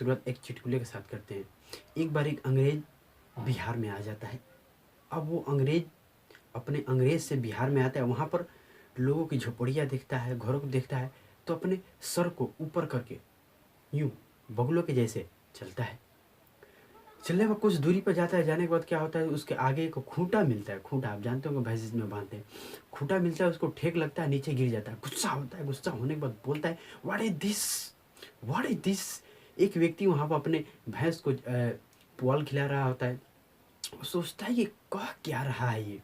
शुरुआत एक चुटकुले के साथ करते हैं। एक बार एक अंग्रेज बिहार में आ जाता है। अब वो अंग्रेज अपने अंग्रेज से बिहार में आता है, वहाँ पर लोगों की झोपड़ियाँ देखता है, घरों को देखता है, तो अपने सर को ऊपर करके यूं बगुलों के जैसे चलता है। चलने में कुछ दूरी पर जाता है, जाने के बाद क्या होता है, उसके आगे एक खूंटा मिलता है। खूंटा आप जानते हो भैंस में बांधते हैं। खूंटा मिलता है, उसको ठेक लगता है, नीचे गिर जाता है। गुस्सा होता है, गुस्सा होने के बाद बोलता है, what is this, what is this. एक व्यक्ति वहाँ पर अपने भैंस को पुआल खिला रहा होता है। वो सोचता है ये कह क्या रहा है,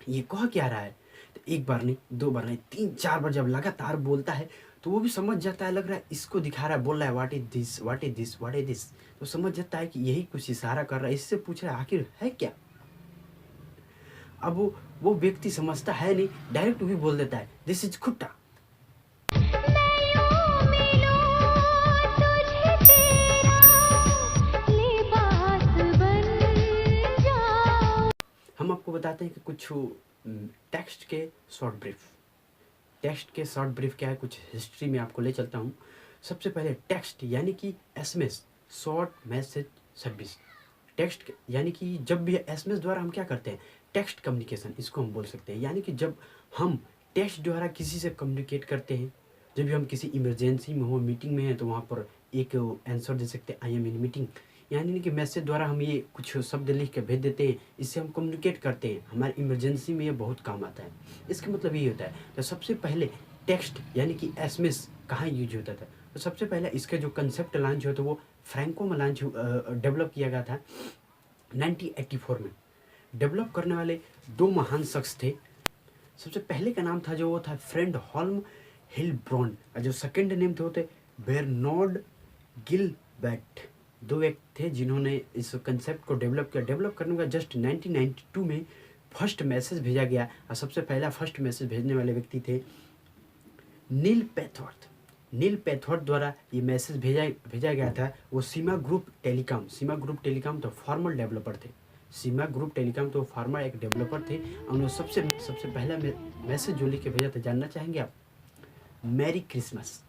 ये कह क्या रहा है। तो एक बार नहीं, दो बार नहीं, तीन चार बार जब लगातार बोलता है तो वो भी समझ जाता है, लग रहा है इसको दिखा रहा है, बोल रहा है what is this, what is this, what is this. तो समझ जाता है कि यही कुछ इशारा कर रहा है, इससे पूछ रहा है आखिर है क्या। अब वो व्यक्ति समझता है नहीं, डायरेक्ट भी बोल देता है दिस इज खुट्टा। हम आपको बताते हैं कि कुछ टेक्स्ट के शॉर्ट ब्रीफ। टेक्स्ट के शॉर्ट ब्रीफ क्या है, कुछ हिस्ट्री में आपको ले चलता हूँ। सबसे पहले टेक्स्ट यानी कि SMS, short message service. Text यानी कि जब भी एसएमएस द्वारा हम क्या करते हैं, टेक्स्ट कम्युनिकेशन, इसको हम बोल सकते हैं। यानी कि जब हम टेक्स्ट द्वारा किसी से कम्युनिकेट करते हैं, जब भी हम किसी इमरजेंसी में हो, मीटिंग में हैं, तो वहाँ पर एक आंसर दे सकते हैं, आई एम इन मीटिंग। यानी कि मैसेज द्वारा हम ये कुछ शब्द लिख के भेज देते हैं, इससे हम कम्युनिकेट करते हैं, हमारे इमरजेंसी में ये बहुत काम आता है। इसका मतलब ये होता है। तो सबसे पहले टेक्स्ट यानी कि एसएमएस कहाँ यूज होता था, तो सबसे पहले इसका जो कंसेप्ट लॉन्च हुआ था वो फ्रैंको में लॉन्च डेवलप किया गया था 1984 में। डेवलप करने वाले दो महान शख्स थे। सबसे पहले का नाम था जो वो था फ्रेंड हॉल्म हिलब्रॉन्ड, और जो सेकंड नेम थे वो थे बेर्नॉर्ड गिलबर्ट। दो व्यक्ति थे जिन्होंने इस कंसेप्ट को डेवलप किया। डेवलप करने का जस्ट 1992 में फर्स्ट मैसेज भेजा गया, और सबसे पहला फर्स्ट मैसेज भेजने वाले व्यक्ति थे नील पैथवर्थ। नील पैथवर्थ द्वारा ये मैसेज भेजा गया था। वो सीमा ग्रुप टेलीकॉम तो फॉर्मल डेवलपर थे। सीमा ग्रुप टेलीकॉम तो फॉर्मल एक डेवलपर थे। उन्होंने सबसे पहला मैसेज जो लिख के भेजा था, जानना चाहेंगे आप? Merry Christmas.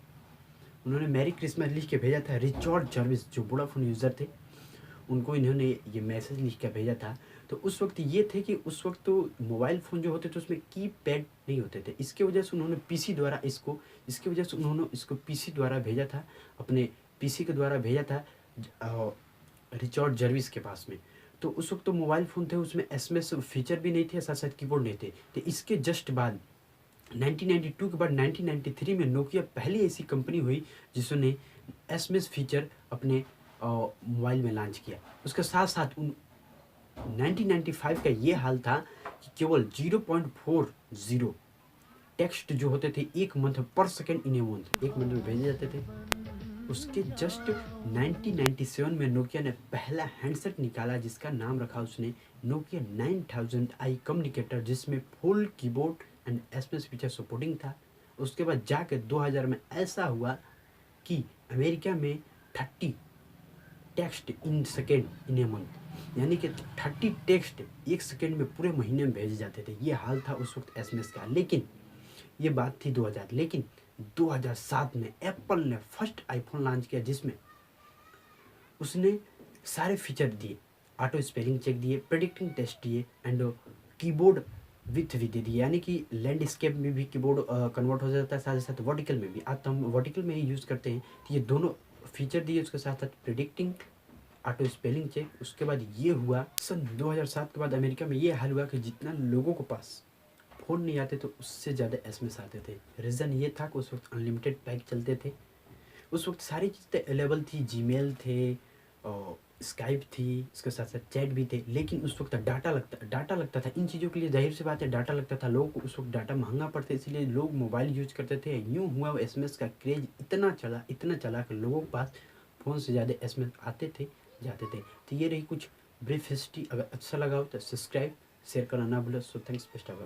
उन्होंने मैरी क्रिसमस लिख के भेजा था। रिचर्ड जर्विस जो वोडाफोन यूज़र थे, उनको इन्होंने ये मैसेज लिख के भेजा था। तो उस वक्त ये थे कि उस वक्त तो मोबाइल फ़ोन जो होते थे उसमें कीपैड नहीं होते थे। इसके वजह से उन्होंने पीसी द्वारा भेजा था, अपने पीसी के द्वारा भेजा था रिचर्ड जर्विस के पास में। तो उस वक्त तो मोबाइल फ़ोन थे, उसमें एसएमएस फीचर भी नहीं थे, साथ साथ कीबोर्ड नहीं थे। तो इसके जस्ट बाद 1992 के बाद 1993 में नोकिया पहली ऐसी कंपनी हुई जिसने एसएमएस फीचर अपने मोबाइल में लॉन्च किया। उसके साथ साथ 1995 का ये हाल था कि केवल 0.40 टेक्स्ट जो होते थे एक मंथ पर सेकेंड इन ए मंथ, एक मंथ में भेजे जाते थे। उसके जस्ट 1997 में नोकिया ने पहला हैंडसेट निकाला जिसका नाम रखा उसने नोकिया 9000i कम्युनिकेटर, जिसमें full keyboard and SMS feature supporting था। उसके बाद जाके 2000 में ऐसा हुआ कि अमेरिका में 30 text in second in a month, यानी कि 30 टेक्स्ट एक सेकेंड में पूरे महीने में भेजे जाते थे। ये हाल था उस वक्त एसएमएस का। लेकिन ये बात थी 2000। लेकिन 2007 में एप्पल ने फर्स्ट आईफोन लॉन्च किया जिसमें उसने सारे फीचर दिए, ऑटो स्पेलिंग चेक दिए, प्रेडिक्टिंग टेस्ट दिए, एंड कीबोर्ड विथ भी दे दिए। यानी कि लैंडस्केप में भी कीबोर्ड कन्वर्ट हो जाता है, साथ ही साथ वर्टिकल में भी। आज तो हम वर्टिकल में ही यूज़ करते हैं। तो ये दोनों फीचर दिए, उसके साथ साथ प्रेडिक्टिंग, ऑटो स्पेलिंग चेक। उसके बाद ये हुआ सन 2007 के बाद अमेरिका में ये हाल हुआ कि जितना लोगों के पास फ़ोन नहीं आते तो उससे ज़्यादा एसएमएस आते थे। रीज़न ये था कि उस वक्त अनलिमिटेड पैक चलते थे। उस वक्त सारी चीज़ें अवेलेबल थी, जीमेल थे और स्काइप थी, इसके साथ साथ चैट भी थे। लेकिन उस वक्त डाटा लगता था। इन चीज़ों के लिए जाहिर सी बात है डाटा लगता था। लोगों को उस वक्त डाटा महंगा पड़ता, इसलिए लोग मोबाइल यूज करते थे। यूँ हुआ वो एसएमएस का क्रेज इतना चला कि लोगों के पास फ़ोन से ज़्यादा एसएमएस आते थे, जाते थे। तो ये रही कुछ ब्रीफ हिस्ट्री। अगर अच्छा लगा हो तो सब्सक्राइब शेयर करना ना भूलो। So thanks, best of luck.